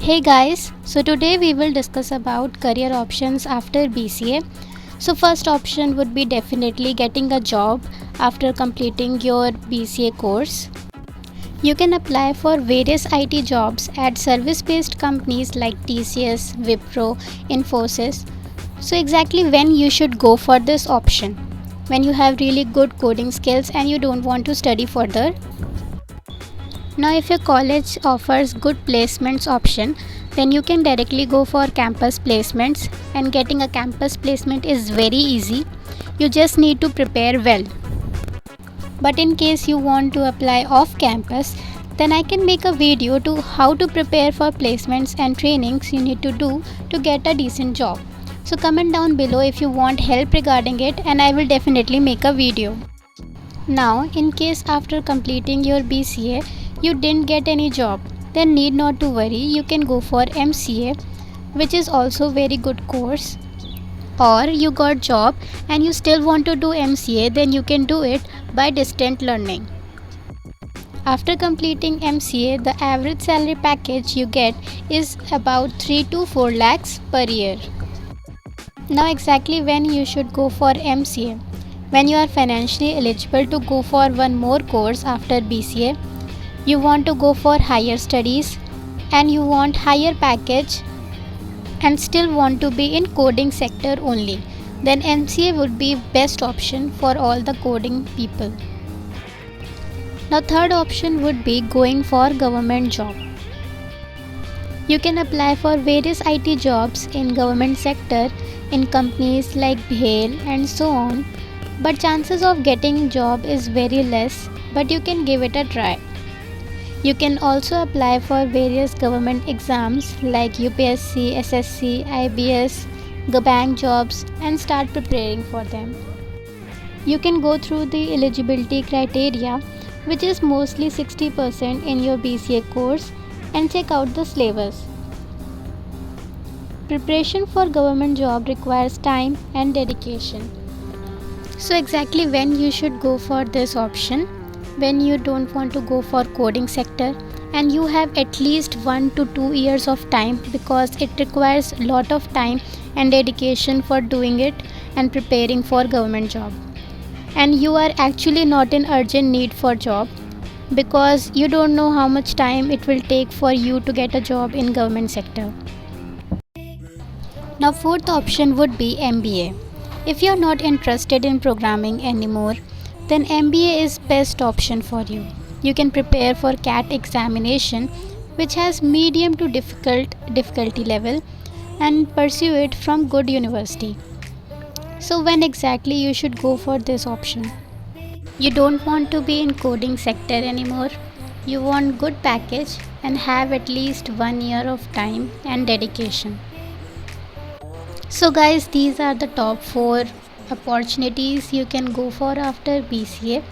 Hey guys, so today we will discuss about career options after BCA. So first option would be definitely getting a job after completing your BCA course. You can apply for various IT jobs at service-based companies like TCS, Wipro, Infosys. So exactly when you should go for this option? When you have really good coding skills and you don't want to study further. Now if your college offers good placements option, then you can directly go for campus placements, and getting a campus placement is very easy. You just need to prepare well. But in case you want to apply off campus, then I can make a video to how to prepare for placements and trainings you need to do to get a decent job. So comment down below if you want help regarding it, and I will definitely make a video. Now, in case after completing your BCA you didn't get any job, then need not to worry, you can go for MCA, which is also very good course. Or you got job and you still want to do MCA, then you can do it by distant learning. After completing MCA, the average salary package you get is about 3 to 4 lakhs per year. Now exactly when you should go for MCA? When you are financially eligible to go for one more course after BCA, you want to go for higher studies and you want higher package and still want to be in coding sector only, then MCA would be best option for all the coding people. Now third option would be going for government job. You can apply for various IT jobs in government sector in companies like BHEL and so on, but chances of getting job is very less, but you can give it a try. You can also apply for various government exams like UPSC, SSC, IBS, bank jobs and start preparing for them. You can go through the eligibility criteria, which is mostly 60% in your BCA course, and check out the syllabus. Preparation for government job requires time and dedication. So exactly when you should go for this option? When you don't want to go for coding sector and you have at least 1 to 2 years of time, because it requires a lot of time and dedication for doing it and preparing for government job, and you are actually not in urgent need for job because you don't know how much time it will take for you to get a job in government sector. Now fourth option would be MBA. If you are not interested in programming anymore, then MBA is best option for you. You can prepare for CAT examination, which has medium to difficulty level, and pursue it from good university. So when exactly you should go for this option? You don't want to be in coding sector anymore. You want good package and have at least 1 year of time and dedication. So guys, these are the top 4 opportunities you can go for after BCA.